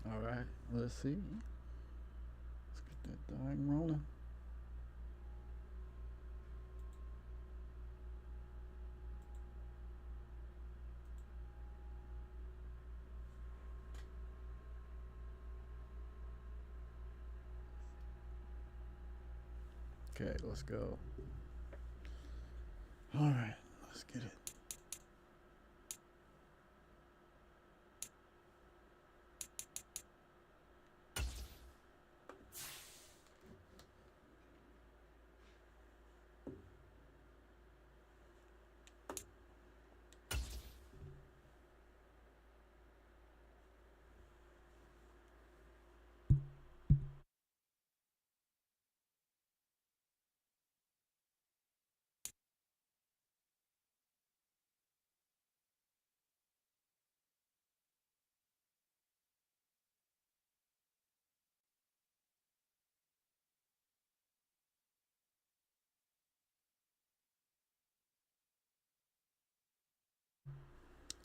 All right, let's see. Let's get that thing rolling. Okay, let's go. All right, let's get it.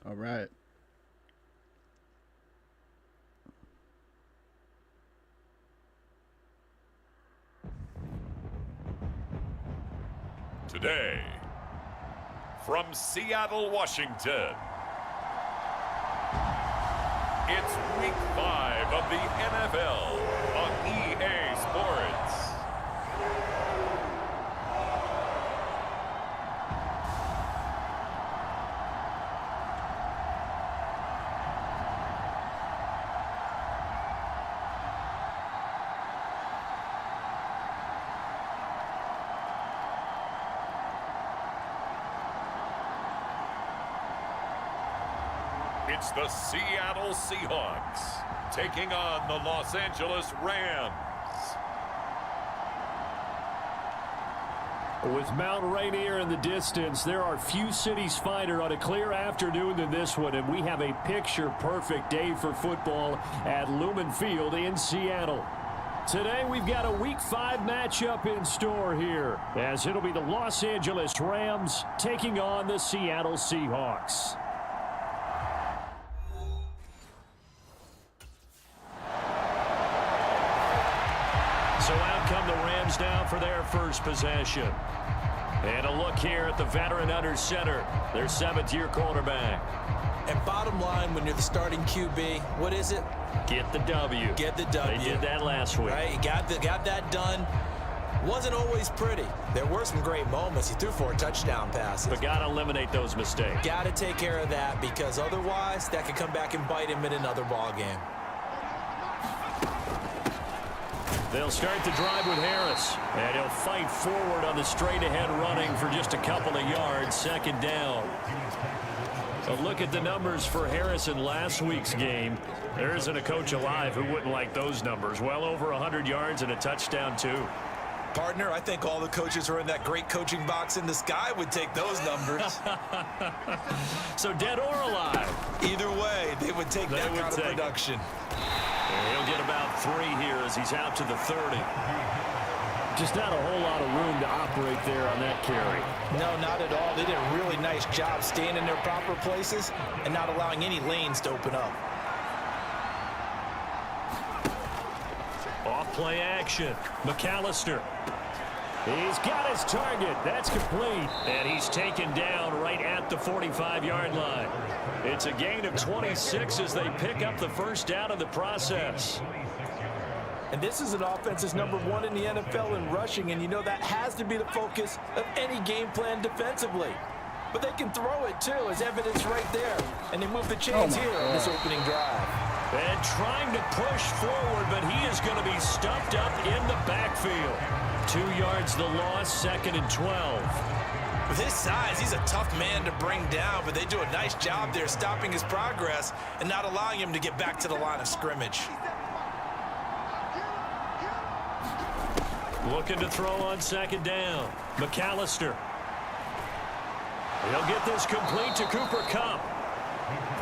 All right. Today, from Seattle, Washington, it's Week 5 of the NFL on EA Sports. It's the Seattle Seahawks taking on the Los Angeles Rams. With Mount Rainier in the distance, there are few cities finer on a clear afternoon than this one, and we have a picture-perfect day for football at Lumen Field in Seattle. Today, we've got a Week 5 matchup in store here, as it'll be the Los Angeles Rams taking on the Seattle Seahawks. So out come the Rams now for their first possession. And a look here at the veteran under center, their 7th-year quarterback. And bottom line, when you're the starting QB, what is it? Get the W. Get the W. They did that last week. Right, you got that done. Wasn't always pretty. There were some great moments. He threw 4 touchdown passes. But got to eliminate those mistakes. Got to take care of that, because otherwise that could come back and bite him in another ball game. They'll start the drive with Harris, and he'll fight forward on the straight-ahead running for just a couple of yards, 2nd down. A look at the numbers for Harris in last week's game. There isn't a coach alive who wouldn't like those numbers. Well over 100 yards and a touchdown, too. Partner, I think all the coaches who are in that great coaching box in the sky would take those numbers. So dead or alive? Either way, they would take that kind of production. He'll get about 3 here as he's out to the 30. Just not a whole lot of room to operate there on that carry. No, not at all. They did a really nice job staying in their proper places and not allowing any lanes to open up. Off play action. McAllister. He's got his target. That's complete. And he's taken down right at the 45-yard line. It's a gain of 26 as they pick up the first down in the process. And this is an offense that's number 1 in the NFL in rushing, and you know that has to be the focus of any game plan defensively. But they can throw it, too, as evidence right there. And they move the chains here on this opening drive. And trying to push forward, but he is going to be stuffed up in the backfield. 2 yards the loss, 2nd and 12. With his size, he's a tough man to bring down, but they do a nice job there stopping his progress and not allowing him to get back to the line of scrimmage. Looking to throw on 2nd down. McAllister. He'll get this complete to Cooper Kupp.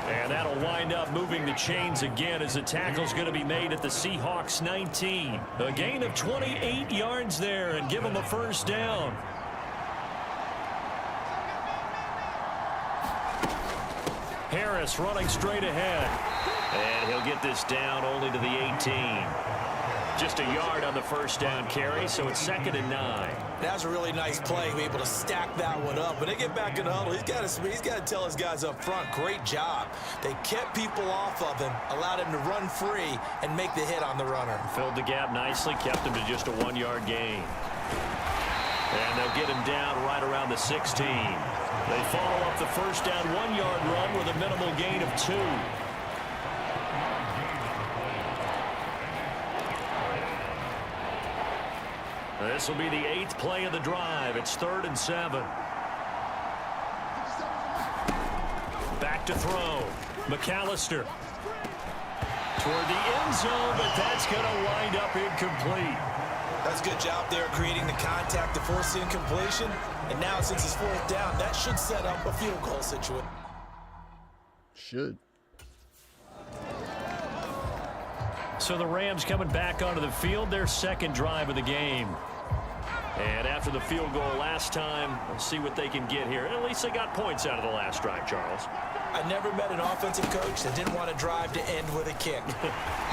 And that'll wind up moving the chains again as the tackle's going to be made at the Seahawks 19. A gain of 28 yards there and give them a first down. Harris Harris running straight ahead. And he'll get this down only to the 18. Just a yard on the first down carry, so it's 2nd and 9. That's a really nice play, be able to stack that one up. When they get back in the huddle, he's got to tell his guys up front, great job. They kept people off of him, allowed him to run free, and make the hit on the runner. Filled the gap nicely, kept him to just a 1-yard gain. And they'll get him down right around the 16. They follow up the first down 1-yard run with a minimal gain of 2. This will be the 8th play of the drive. It's 3rd and 7. Back to throw. McAllister toward the end zone, but that's going to wind up incomplete. That's a good job there creating the contact to force the incompletion. And now since it's 4th down, that should set up a field goal situation. Should. So the Rams coming back onto the field, their 2nd drive of the game. And after the field goal last time, we'll see what they can get here. At least they got points out of the last drive, Charles. I never met an offensive coach that didn't want to drive to end with a kick.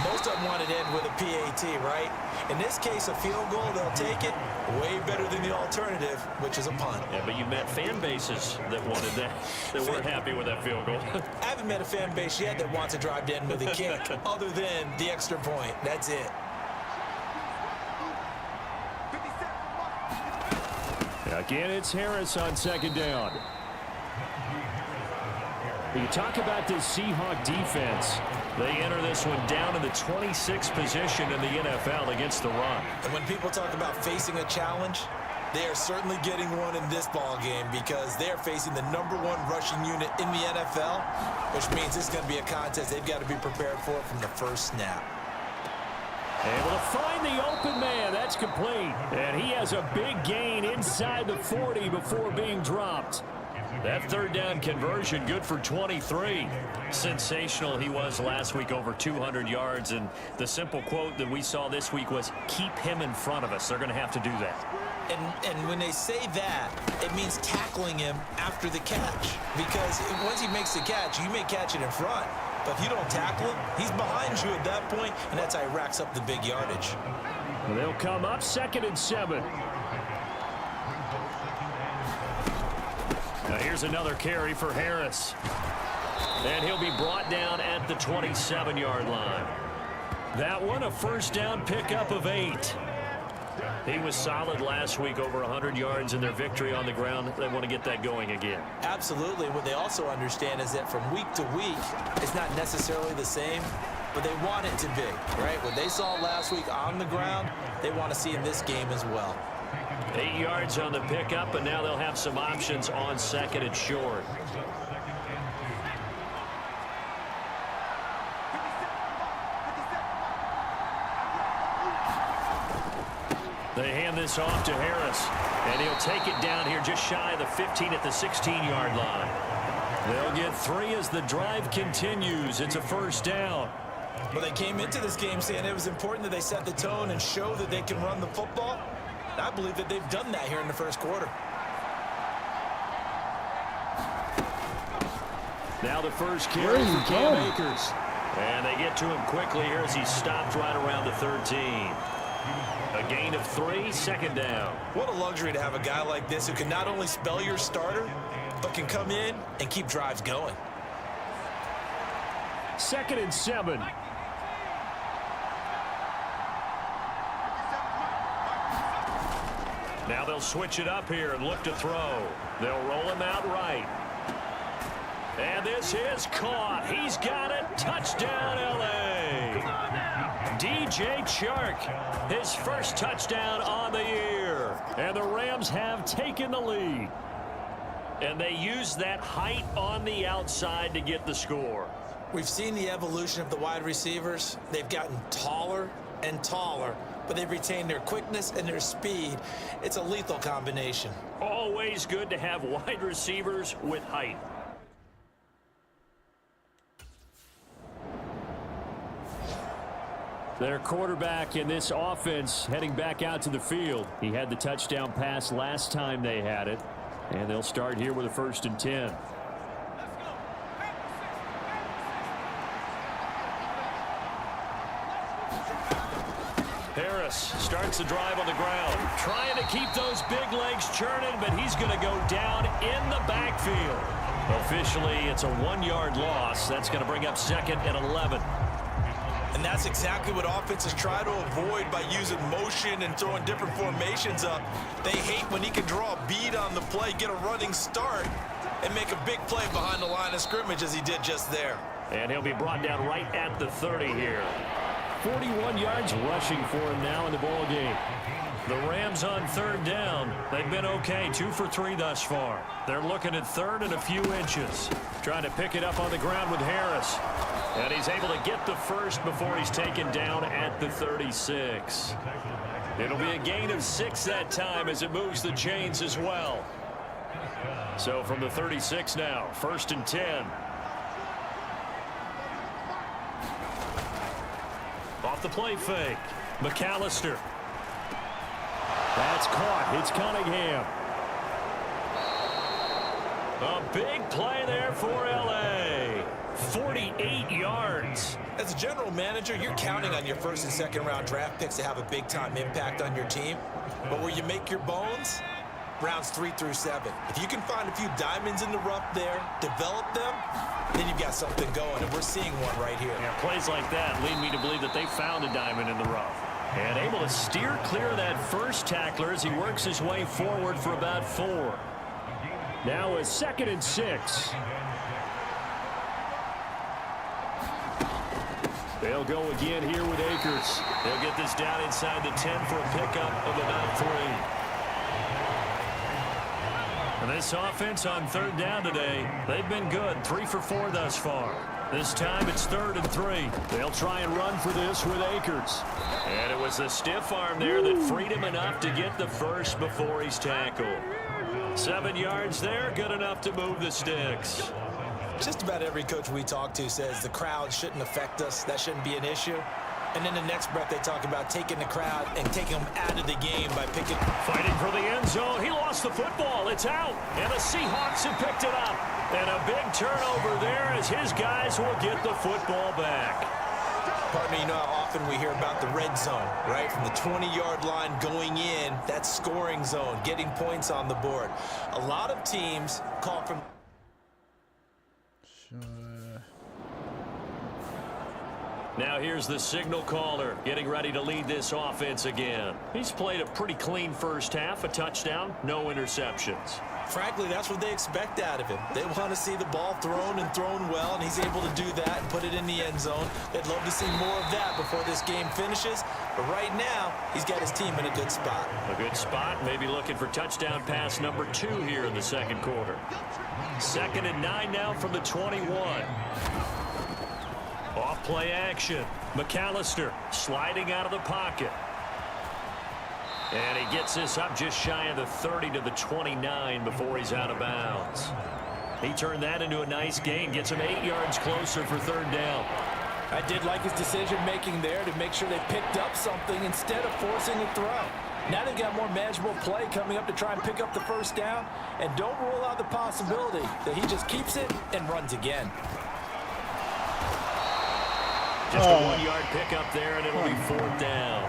Most of them wanted to end with a PAT, right? In this case, a field goal, they'll take it way better than the alternative, which is a punt. Yeah, but you met fan bases that wanted that, that weren't happy with that field goal. I haven't met a fan base yet that wants to drive to end with a kick, other than the extra point. That's it. Again, it's Harris on 2nd down. You talk about this Seahawk defense. They enter this one down in the 26th position in the NFL against the run. And when people talk about facing a challenge, they are certainly getting one in this ball game because they're facing the #1 rushing unit in the NFL, which means it's going to be a contest they've got to be prepared for from the first snap. Able to find the open man. That's complete. And he has a big gain inside the 40 before being dropped. That 3rd down conversion good for 23. Sensational he was last week, over 200 yards. And the simple quote that we saw this week was, keep him in front of us. They're going to have to do that. And when they say that, it means tackling him after the catch. Because once he makes the catch, you may catch it in front. But if you don't tackle him, he's behind you at that point, and that's how he racks up the big yardage. They'll come up 2nd and 7. Now here's another carry for Harris. And he'll be brought down at the 27-yard line. That one, a first down pickup of 8. He was solid last week, over 100 yards in their victory on the ground. They want to get that going again. Absolutely. What they also understand is that from week to week, it's not necessarily the same, but they want it to be, right? What they saw last week on the ground, they want to see in this game as well. 8 yards on the pickup, and now they'll have some options on 2nd and short. They hand this off to Harris, and he'll take it down here just shy of the 15 at the 16-yard line. They'll get 3 as the drive continues. It's a first down. Well, they came into this game saying it was important that they set the tone and show that they can run the football. I believe that they've done that here in the first quarter. Now the first carry for Cam Akers. And they get to him quickly here as he stopped right around the 13. A gain of 3, 2nd down. What a luxury to have a guy like this who can not only spell your starter, but can come in and keep drives going. 2nd and 7. Now they'll switch it up here and look to throw. They'll roll him out right. And this is caught. He's got it. Touchdown, L.A. DJ Chark, his first touchdown on the year. And the Rams have taken the lead. And they use that height on the outside to get the score. We've seen the evolution of the wide receivers. They've gotten taller and taller, but they've retained their quickness and their speed. It's a lethal combination. Always good to have wide receivers with height. Their quarterback in this offense heading back out to the field. He had the touchdown pass last time they had it. And they'll start here with a 1st and 10. Harris starts the drive on the ground. Trying to keep those big legs churning, but he's going to go down in the backfield. Officially, it's a 1-yard loss. That's going to bring up 2nd and 11. And that's exactly what offenses try to avoid by using motion and throwing different formations up. They hate when he can draw a bead on the play, get a running start, and make a big play behind the line of scrimmage as he did just there. And he'll be brought down right at the 30 here. 41 yards rushing for him now in the ball game. The Rams on 3rd down. They've been okay, 2 for 3 thus far. They're looking at 3rd and a few inches. Trying to pick it up on the ground with Harris. And he's able to get the first before he's taken down at the 36. It'll be a gain of 6 that time as it moves the chains as well. So from the 36 now, 1st and 10. Off the play fake. McAllister. That's caught. It's Cunningham. A big play there for L.A. 48 yards. As a general manager, you're counting on your 1st and 2nd round draft picks to have a big-time impact on your team. But where you make your bones, rounds 3 through 7. If you can find a few diamonds in the rough there, develop them, then you've got something going, and we're seeing one right here. Yeah, plays like that lead me to believe that they found a diamond in the rough. And able to steer clear of that first tackler as he works his way forward for about 4. Now a 2nd and 6. They'll go again here with Akers. They'll get this down inside the 10 for a pickup of about 3. And this offense on 3rd down today, they've been good. 3 for 4 thus far. This time it's 3rd and 3. They'll try and run for this with Akers. And it was the stiff arm there that freed him enough to get the first before he's tackled. 7 yards there, good enough to move the sticks. Just about every coach we talk to says the crowd shouldn't affect us. That shouldn't be an issue. And then the next breath they talk about taking the crowd and taking them out of the game by picking. Fighting for the end zone. He lost the football. It's out. And the Seahawks have picked it up. And a big turnover there as his guys will get the football back. Partner, you know how often we hear about the red zone, right? From the 20-yard line going in, that scoring zone, getting points on the board. A lot of teams call from... Now here's the signal caller getting ready to lead this offense again. He's played a pretty clean first half, a touchdown, no interceptions. Frankly, that's what they expect out of him. They want to see the ball thrown and thrown well, and he's able to do that and put it in the end zone. They'd love to see more of that before this game finishes. But right now, he's got his team in a good spot. A good spot, maybe looking for touchdown pass number 2 here in the 2nd quarter. 2nd and 9 now from the 21. Off play action. McAllister sliding out of the pocket. And he gets this up just shy of the 30 to the 29 before he's out of bounds. He turned that into a nice gain. Gets him 8 yards closer for 3rd down. I did like his decision-making there to make sure they picked up something instead of forcing a throw. Now they've got more manageable play coming up to try and pick up the 1st down. And don't rule out the possibility that he just keeps it and runs again. Just a 1-yard pickup there, and it'll be 4th down.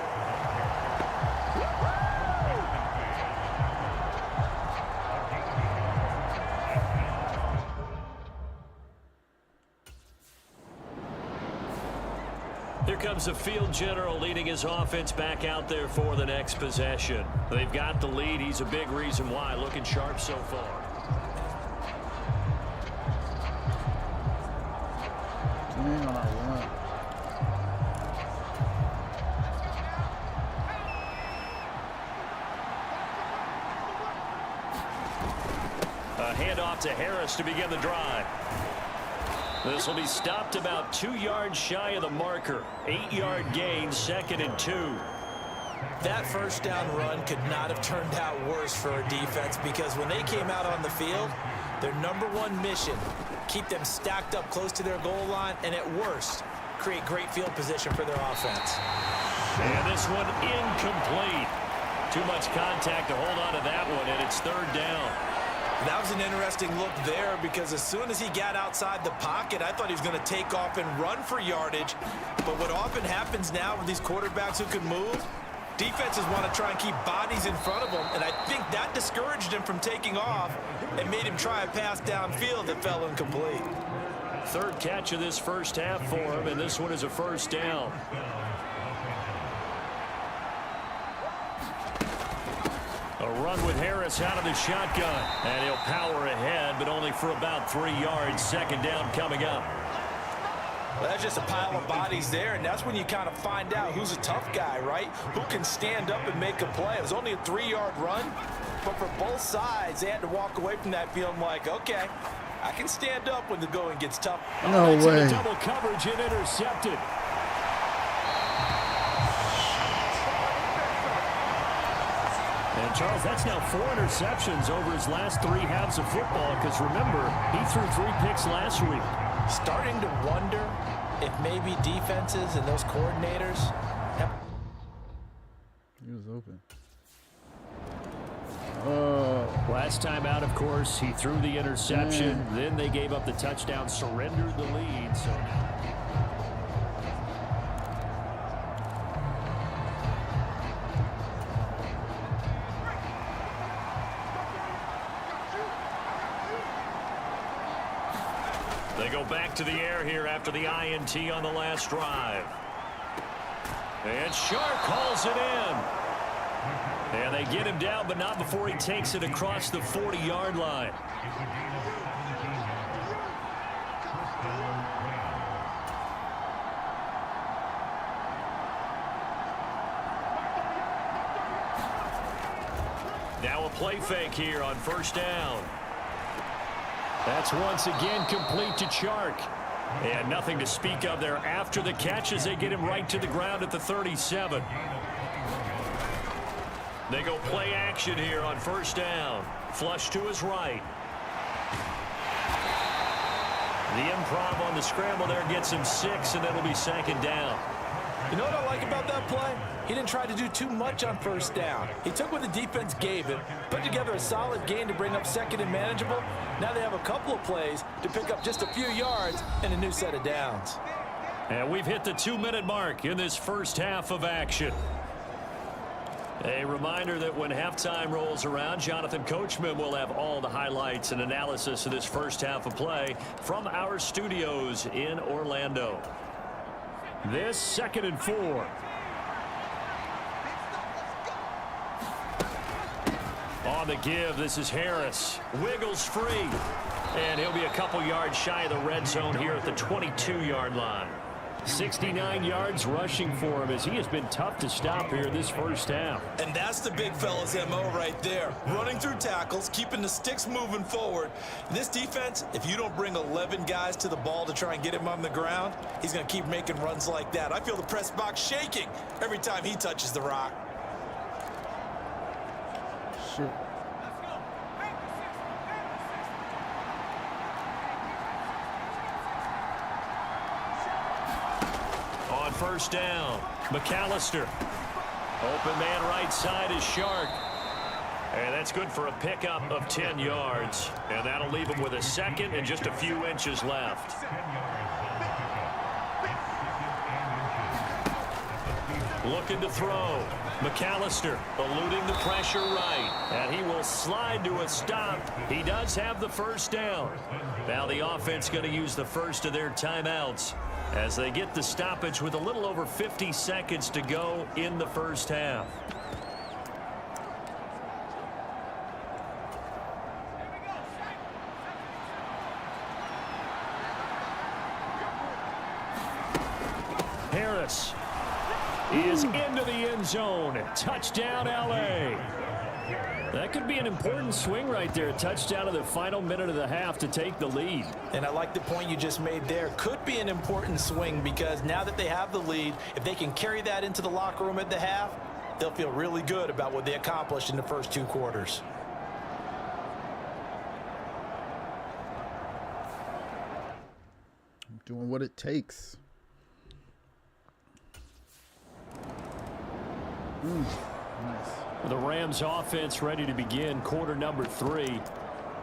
Here comes the field general leading his offense back out there for the next possession. They've got the lead. He's a big reason why. Looking sharp so far. A handoff to Harris to begin the drive. This will be stopped about 2 yards shy of the marker. 8-yard gain, 2nd and 2. That 1st down run could not have turned out worse for a defense because when they came out on the field, their #1 mission, keep them stacked up close to their goal line, and at worst, create great field position for their offense. And this one incomplete. Too much contact to hold on to that one, and it's 3rd down. That was an interesting look there because as soon as he got outside the pocket, I thought he was going to take off and run for yardage. But what often happens now with these quarterbacks who can move, defenses want to try and keep bodies in front of them, and I think that discouraged him from taking off and made him try a pass downfield that fell incomplete. Third catch of this first half for him, and this one is a first down. A run with Harris out of the shotgun, and he'll power ahead, but only for about 3 yards. Second down coming up. Well, that's just a pile of bodies there, and that's when you kind of find out who's a tough guy, right? Who can stand up and make a play. It was only a 3-yard run, but for both sides, they had to walk away from that feeling like, okay, I can stand up when the going gets tough. No way. Double coverage and intercepted. And, Charles, that's now 4 interceptions over his last 3 halves of football because, remember, he threw 3 picks last week. Starting to wonder if maybe defenses and those coordinators have... He was open. Last time out, of course, he threw the interception. Then they gave up the touchdown, surrendered the lead. So now... They go back to the air here after the INT on the last drive. And Sharp calls it in. And they get him down, but not before he takes it across the 40-yard line. Now a play fake here on first down. That's once again complete to Chark. And nothing to speak of there after the catch as they get him right to the ground at the 37. They go play action here on first down. Flush to his right. The improv on the scramble there gets him 6, and that'll be second down. You know what I like about that play? He didn't try to do too much on first down. He took what the defense gave him, put together a solid gain to bring up second and manageable. Now they have a couple of plays to pick up just a few yards and a new set of downs. And we've hit the 2-minute mark in this first half of action. A reminder that when halftime rolls around, Jonathan Coachman will have all the highlights and analysis of this first half of play from our studios in Orlando. This 2nd and 4. On the give, this is Harris. Wiggles free. And he'll be a couple yards shy of the red zone here at the 22-yard line. 69 yards rushing for him as he has been tough to stop here this first half. And that's the big fella's MO right there. Running through tackles, keeping the sticks moving forward. This defense, if you don't bring 11 guys to the ball to try and get him on the ground, he's going to keep making runs like that. I feel the press box shaking every time he touches the rock. Shit. On first down, McAllister. Open man right side is Shark. And that's good for a pickup of 10 yards. And that'll leave him with a second and just a few inches left. Looking to throw. McAllister eluding the pressure right. And he will slide to a stop. He does have the first down. Now the offense going to use the first of their timeouts as they get the stoppage with a little over 50 seconds to go in the first half. Harris is into the end zone. Touchdown, LA. That could be an important swing right there. Touchdown in the final minute of the half to take the lead. And I like the point you just made there. Could be an important swing because now that they have the lead, if they can carry that into the locker room at the half, they'll feel really good about what they accomplished in the first 2 quarters. I'm doing what it takes. Nice. The Rams offense ready to begin quarter number 3.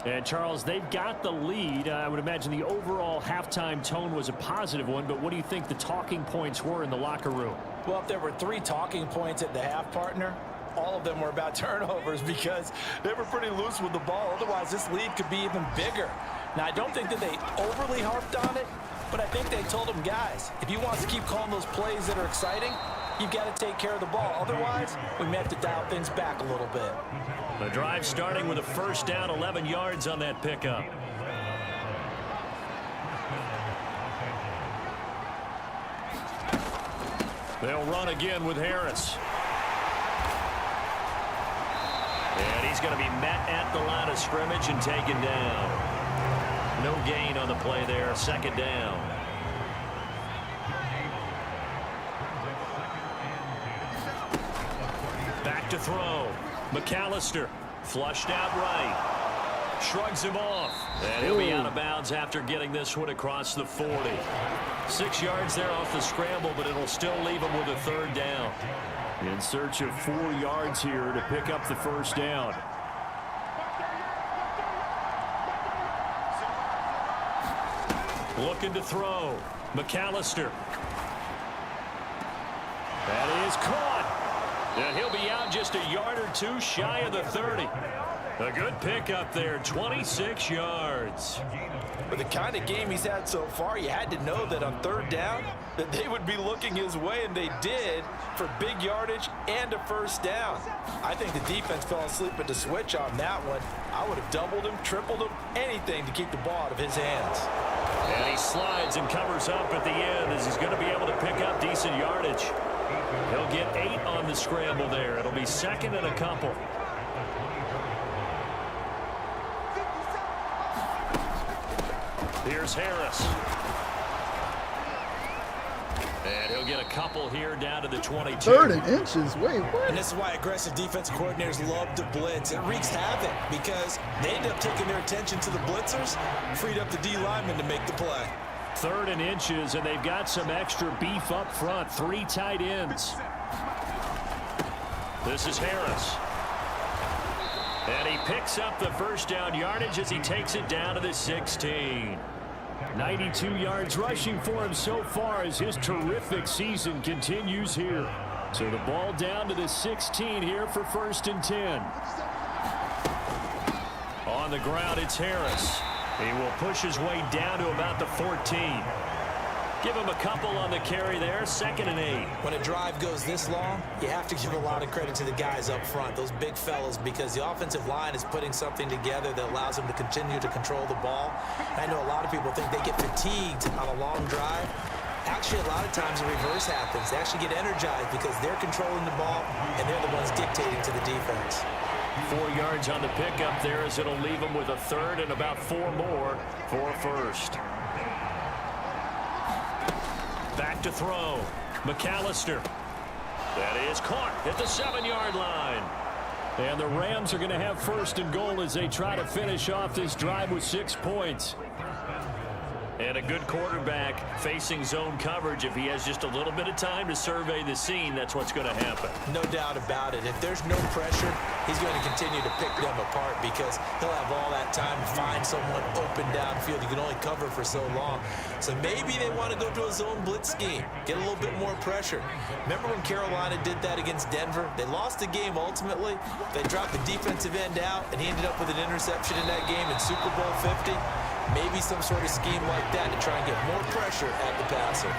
And, Charles, they've got the lead. I would imagine the overall halftime tone was a positive one, but what do you think the talking points were in the locker room? Well, if there were 3 talking points at the half, partner, all of them were about turnovers because they were pretty loose with the ball. Otherwise, this lead could be even bigger. Now, I don't think that they overly harped on it, but I think they told them, guys, if you want to keep calling those plays that are exciting, you've got to take care of the ball. Otherwise, we may have to dial things back a little bit. The drive starting with a first down, 11 yards on that pickup. They'll run again with Harris. And he's going to be met at the line of scrimmage and taken down. No gain on the play there, second down. Back to throw. McAllister flushed out right. Shrugs him off. And he'll be out of bounds after getting this one across the 40. 6 yards there off the scramble, but it'll still leave him with a third down. In search of 4 yards here to pick up the first down. Looking to throw. McAllister. That is caught. And he'll be out just a yard or 2 shy of the 30. A good pickup there, 26 yards. With the kind of game he's had so far, you had to know that on third down that they would be looking his way, and they did for big yardage and a first down. I think the defense fell asleep at the switch on that one. I would have doubled him, tripled him, anything to keep the ball out of his hands. And he slides and covers up at the end as he's going to be able to pick up decent yardage. He'll get 8 on the scramble there. It'll be second and a couple. Here's Harris. And he'll get a couple here down to the 22. 30 inches. Wait, what? And this is why aggressive defensive coordinators love to blitz. It wreaks havoc because they end up taking their attention to the blitzers, freed up the D lineman to make the play. 3rd and inches, and they've got some extra beef up front. 3 tight ends. This is Harris. And he picks up the first down yardage as he takes it down to the 16. 92 yards rushing for him so far as his terrific season continues here. So the ball down to the 16 here for 1st and 10. On the ground, it's Harris. He will push his way down to about the 14. Give him a couple on the carry there, 2nd and 8. When a drive goes this long, you have to give a lot of credit to the guys up front, those big fellas, because the offensive line is putting something together that allows them to continue to control the ball. I know a lot of people think they get fatigued on a long drive. Actually, a lot of times the reverse happens. They actually get energized because they're controlling the ball, and they're the ones dictating to the defense. 4 yards on the pickup there as it'll leave him with a 3rd and about 4 more for a first. Back to throw. McAllister. That is caught at the 7-yard line. And the Rams are going to have 1st and goal as they try to finish off this drive with 6 points. And a good quarterback facing zone coverage. If he has just a little bit of time to survey the scene, that's what's going to happen. No doubt about it. If there's no pressure, he's going to continue to pick them apart because he'll have all that time to find someone open downfield. You can only cover for so long. So maybe they want to go to a zone blitz scheme, get a little bit more pressure. Remember when Carolina did that against Denver? They lost the game ultimately. They dropped the defensive end out, and he ended up with an interception in that game in Super Bowl 50. Maybe some sort of scheme like that to try and get more pressure at the passer.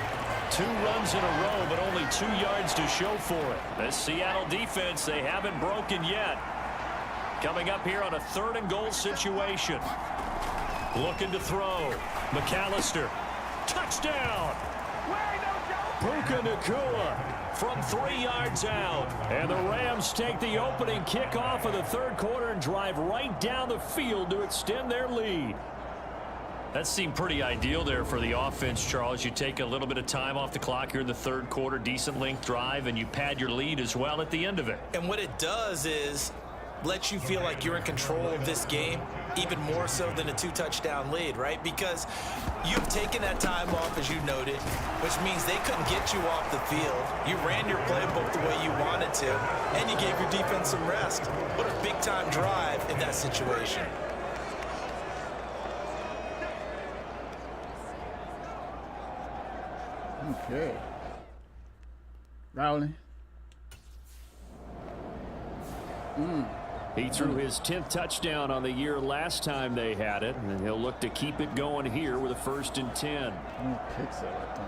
2 runs in a row, but only 2 yards to show for it. The Seattle defense, they haven't broken yet. Coming up here on a 3rd and goal situation. Looking to throw. McAllister. Touchdown! Puka Nacua from 3 yards out. And the Rams take the opening kickoff of the 3rd quarter and drive right down the field to extend their lead. That seemed pretty ideal there for the offense, Charles. You take a little bit of time off the clock here in the 3rd quarter, decent length drive, and you pad your lead as well at the end of it. And what it does is lets you feel like you're in control of this game, even more so than a 2-touchdown lead, right? Because you've taken that time off, as you noted, which means they couldn't get you off the field. You ran your playbook the way you wanted to, and you gave your defense some rest. What a big-time drive in that situation. Okay. Rowley. He threw his 10th touchdown on the year last time they had it, and he'll look to keep it going here with a 1st and 10. Picks it, I think.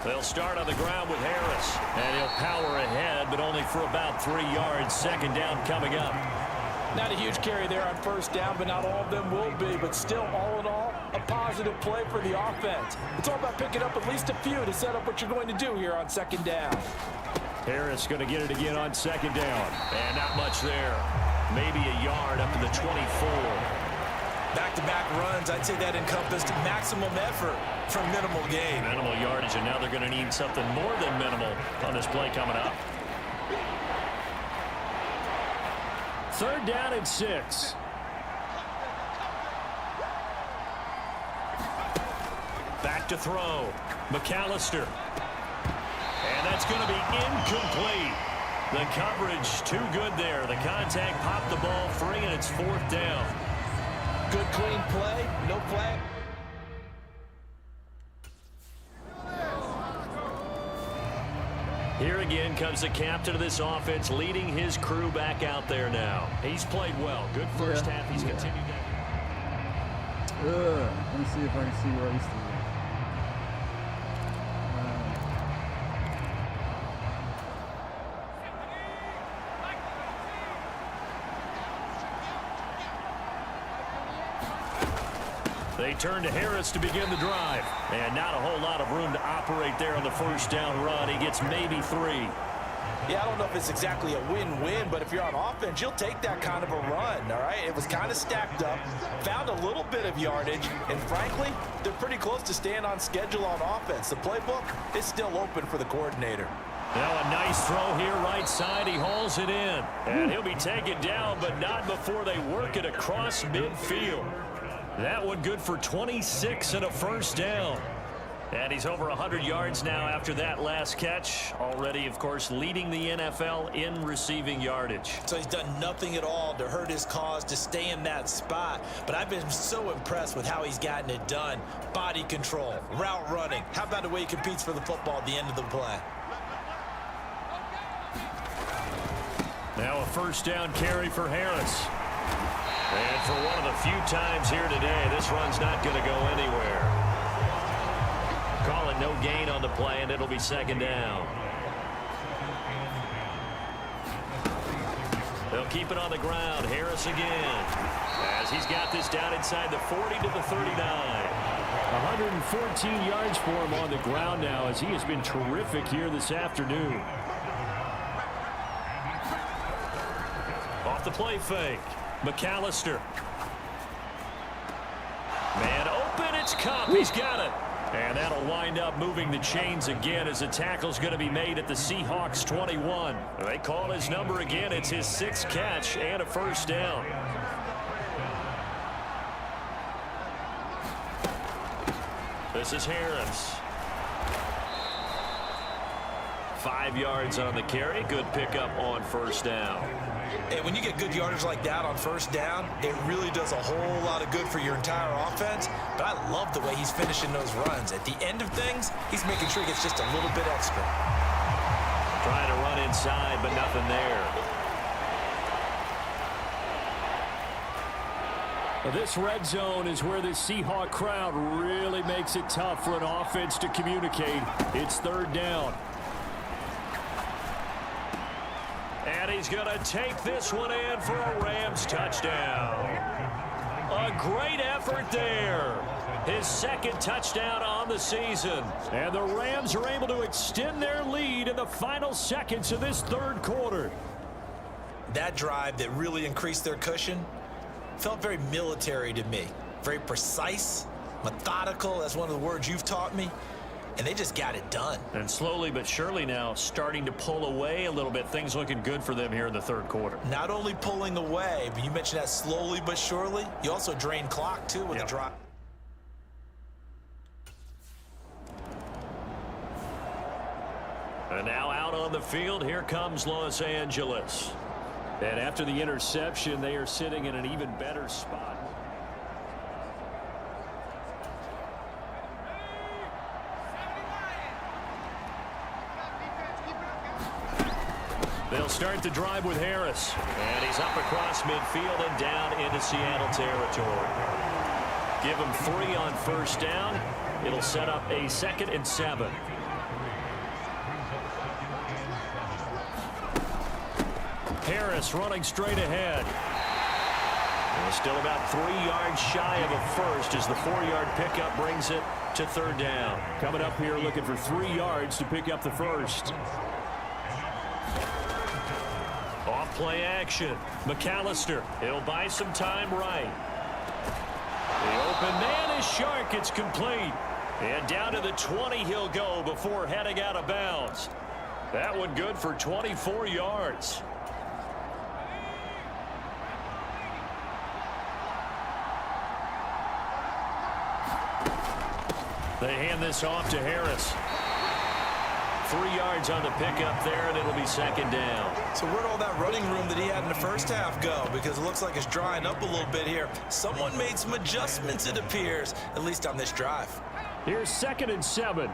They'll start on the ground with Harris, and he'll power ahead, but only for about 3 yards. 2nd down coming up. Not a huge carry there on 1st down, but not all of them will be. But still, all in all, a positive play for the offense. It's all about picking up at least a few to set up what you're going to do here on 2nd down. Harris going to get it again on 2nd down, and not much there. Maybe a yard up to the 24. Back-to-back runs, I'd say that encompassed maximum effort for minimal gain. Minimal yardage, and now they're going to need something more than minimal on this play coming up. 3rd down and 6. Back to throw. McAllister. And that's going to be incomplete. The coverage too good there. The contact popped the ball free, and it's 4th down. Good, clean play. No flag. Here again comes the captain of this offense, leading his crew back out there now. He's played well. Good first half. He's continued that. Let me see if I can see where he's still. They turn to Harris to begin the drive. And not a whole lot of room to operate there on the 1st down run. He gets maybe 3. Yeah, I don't know if it's exactly a win-win, but if you're on offense, you'll take that kind of a run, all right? It was kind of stacked up, found a little bit of yardage, and frankly, they're pretty close to staying on schedule on offense. The playbook is still open for the coordinator. Now a nice throw here right side. He hauls it in. And he'll be taken down, but not before they work it across midfield. That one good for 26 and a 1st down. And he's over 100 yards now after that last catch. Already, of course, leading the NFL in receiving yardage. So he's done nothing at all to hurt his cause, to stay in that spot. But I've been so impressed with how he's gotten it done. Body control, route running. How about the way he competes for the football at the end of the play? Now a 1st down carry for Harris. And for one of the few times here today, this run's not going to go anywhere. Call it no gain on the play, and it'll be 2nd down. They'll keep it on the ground. Harris again, as he's got this down inside the 40 to the 39. 114 yards for him on the ground now, as he has been terrific here this afternoon. Off the play fake. McAllister. Man open, it's Cup. He's got it. And that'll wind up moving the chains again as the tackle's going to be made at the Seahawks 21. They call his number again. It's his 6th catch and a 1st down. This is Harris. 5 yards on the carry. Good pickup on 1st down. Hey, when you get good yardage like that on 1st down, it really does a whole lot of good for your entire offense. But I love the way he's finishing those runs. At the end of things, he's making sure he gets just a little bit extra. Trying to run inside, but nothing there. Well, this red zone is where the Seahawk crowd really makes it tough for an offense to communicate. It's 3rd down. And he's going to take this one in for a Rams touchdown. A great effort there. His 2nd touchdown on the season. And the Rams are able to extend their lead in the final seconds of this 3rd quarter. That drive that really increased their cushion felt very military to me. Very precise, methodical. That's one of the words you've taught me. And they just got it done. And slowly but surely now starting to pull away a little bit. Things looking good for them here in the 3rd quarter. Not only pulling away, but you mentioned that slowly but surely. You also drain clock, too, with the drive. And now out on the field, here comes Los Angeles. And after the interception, they are sitting in an even better spot. They'll start the drive with Harris. And he's up across midfield and down into Seattle territory. Give him 3 on first down. It'll set up a 2nd and 7. Harris running straight ahead. And still about 3 yards shy of a first as the 4-yard pickup brings it to 3rd down. Coming up here looking for 3 yards to pick up the first. Off play action. McAllister. He'll buy some time right. The open man is Shark. It's complete. And down to the 20 he'll go before heading out of bounds. That one good for 24 yards. They hand this off to Harris. 3 yards on the pickup there, and it'll be 2nd down. So where'd all that running room that he had in the first half go? Because it looks like it's drying up a little bit here. Someone made some adjustments, it appears, at least on this drive. Here's 2nd and 7.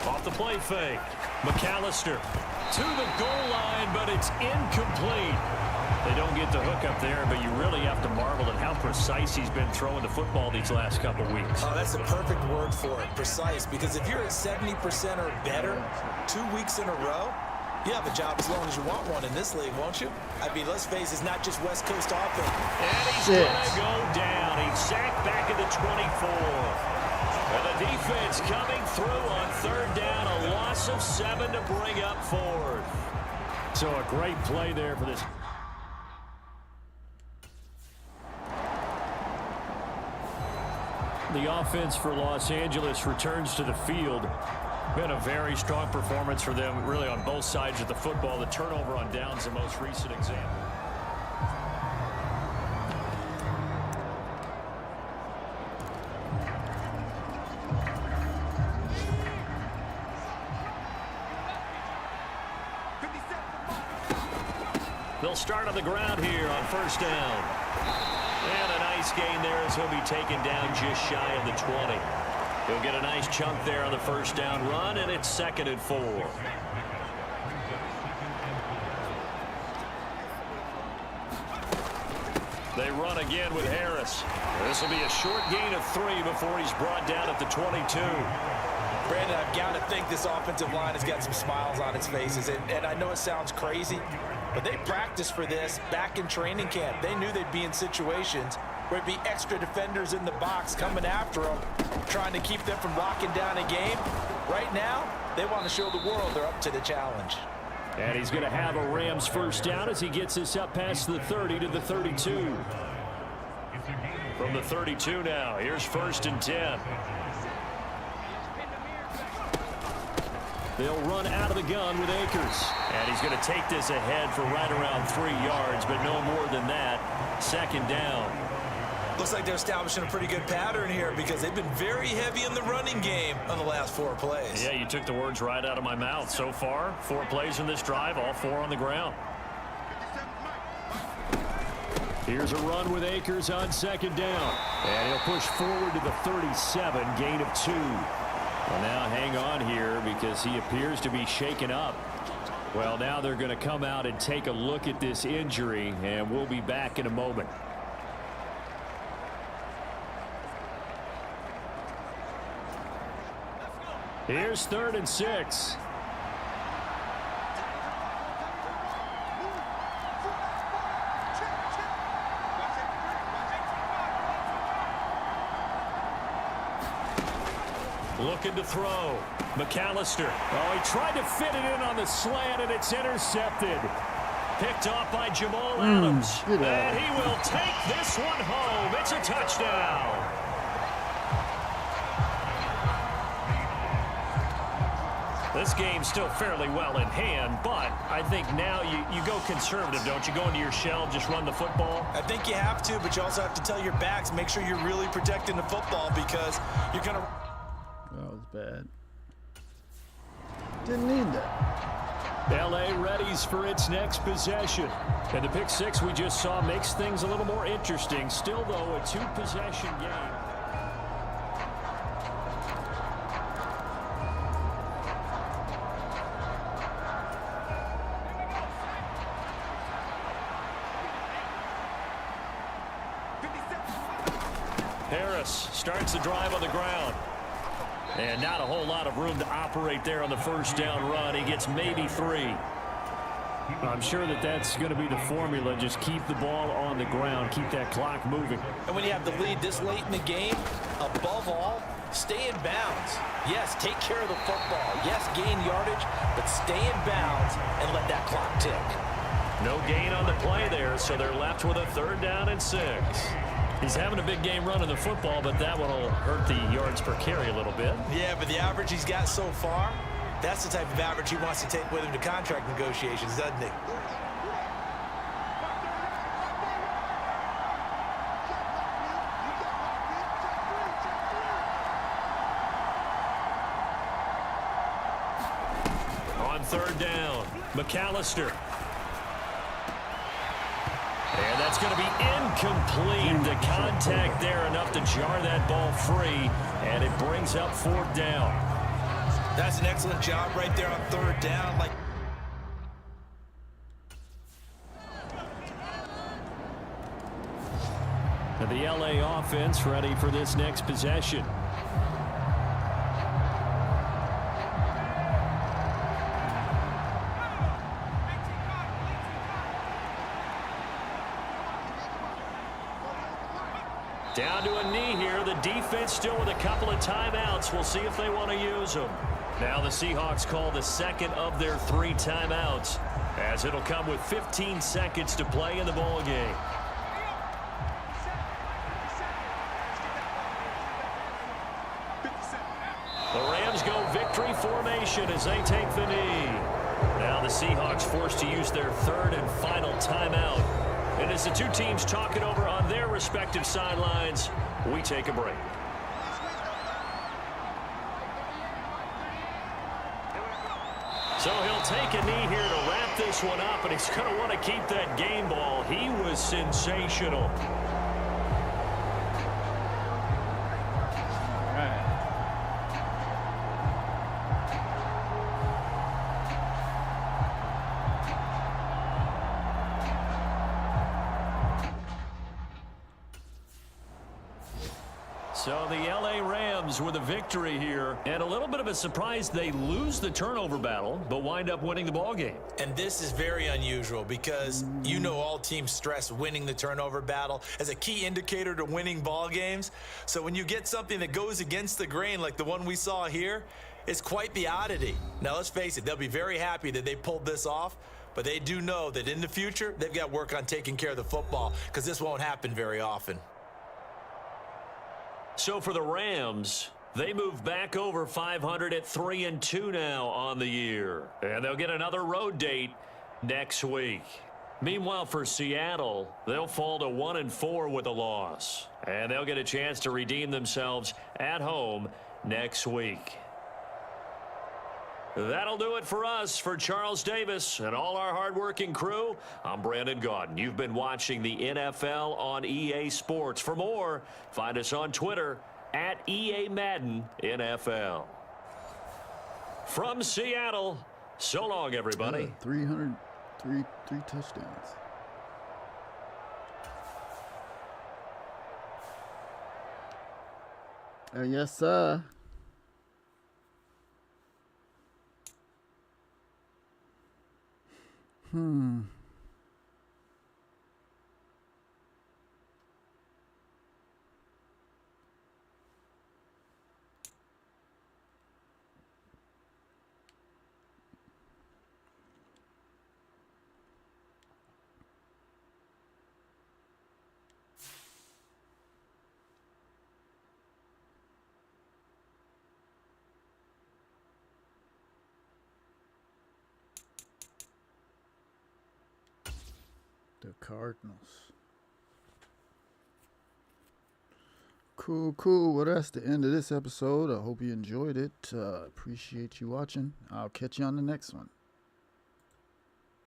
Off the play fake. McAllister to the goal line, but it's incomplete. They don't get the hook up there, but you really have to marvel at how precise he's been throwing the football these last couple weeks. Oh, that's a perfect word for it, precise, because if you're at 70% or better 2 weeks in a row, you have a job as long as you want one in this league, won't you? I mean, let's face it, it's not just West Coast offense. And he's going to go down. He's sacked back at the 24. And the defense coming through on 3rd down, a loss of 7 to bring up 4th. So a great play there for this. The offense for Los Angeles returns to the field. Been a very strong performance for them, really, on both sides of the football. The turnover on downs, the most recent example. They'll start on the ground here on 1st down. And a nice gain there as he'll be taken down just shy of the 20. He'll get a nice chunk there on the 1st down run, and it's 2nd and 4. They run again with Harris. This will be a short gain of 3 before he's brought down at the 22. Brandon, I've got to think this offensive line has got some smiles on its faces. And I know it sounds crazy, but they practiced for this back in training camp. They knew they'd be in situations where it'd be extra defenders in the box coming after them, trying to keep them from locking down a game. Right now, they want to show the world they're up to the challenge. And he's going to have a Rams 1st down as he gets this up past the 30 to the 32. From the 32 now, here's 1st and 10. They'll run out of the gun with Akers. And he's going to take this ahead for right around 3 yards, but no more than that. 2nd down. Looks like they're establishing a pretty good pattern here because they've been very heavy in the running game on the last 4 plays. Yeah, you took the words right out of my mouth. So far, 4 plays in this drive, all 4 on the ground. Here's a run with Akers on 2nd down. And he'll push forward to the 37, gain of 2. Well, now hang on here because he appears to be shaken up. Well, now they're going to come out and take a look at this injury, and we'll be back in a moment. Here's 3rd and 6. Looking to throw. McAllister. Oh, he tried to fit it in on the slant, and it's intercepted. Picked off by Jamal Adams. And he will take this one home. It's a touchdown. This game's still fairly well in hand, but I think now you go conservative, don't you? Go into your shell, just run the football? I think you have to, but you also have to tell your backs, make sure you're really protecting the football because you're going to That was bad. Didn't need that. LA readies for its next possession. And the pick six we just saw makes things a little more interesting. Still, though, a two-possession game. Harris starts the drive on the ground. And not a whole lot of room to operate there on the first down run. He gets maybe 3. I'm sure that that's going to be the formula. Just keep the ball on the ground. Keep that clock moving. And when you have the lead this late in the game, above all, stay in bounds. Yes, take care of the football. Yes, gain yardage, but stay in bounds and let that clock tick. No gain on the play there, so they're left with a 3rd down and 6. He's having a big game running the football, but that one will hurt the yards per carry a little bit. Yeah, but the average he's got so far, that's the type of average he wants to take with him to contract negotiations, doesn't he? On 3rd down, McAllister. And that's going to be incomplete. The contact there enough to jar that ball free, and it brings up 4th down. That's an excellent job right there on 3rd down. And the LA offense ready for this next possession. Down to a knee here. The defense still with a couple of timeouts. We'll see if they want to use them. Now the Seahawks call the second of their 3 timeouts, as it'll come with 15 seconds to play in the ball game. The Rams go victory formation as they take the knee. Now the Seahawks forced to use their 3rd and final timeout. And as the two teams talk it over on their respective sidelines, we take a break. So he'll take a knee here to wrap this one up, and he's going to want to keep that game ball. He was sensational. So the LA Rams with a victory here, and a little bit of a surprise they lose the turnover battle but wind up winning the ball game. And this is very unusual because you know all teams stress winning the turnover battle as a key indicator to winning ball games. So when you get something that goes against the grain like the one we saw here, it's quite the oddity. Now let's face it, they'll be very happy that they pulled this off, but they do know that in the future they've got work on taking care of the football because this won't happen very often. So for the Rams, they move back over 500 at 3-2 now on the year. And they'll get another road date next week. Meanwhile, for Seattle, they'll fall to 1-4 with a loss. And they'll get a chance to redeem themselves at home next week. That'll do it for us. For Charles Davis and all our hardworking crew, I'm Brandon Gaudin. You've been watching the NFL on EA Sports. For more, find us on Twitter at EA Madden NFL. From Seattle, so long, everybody. 303 touchdowns. Yes, sir. The Cardinals. Cool. Well, that's the end of this episode. I hope you enjoyed it. Appreciate you watching. I'll catch you on the next one.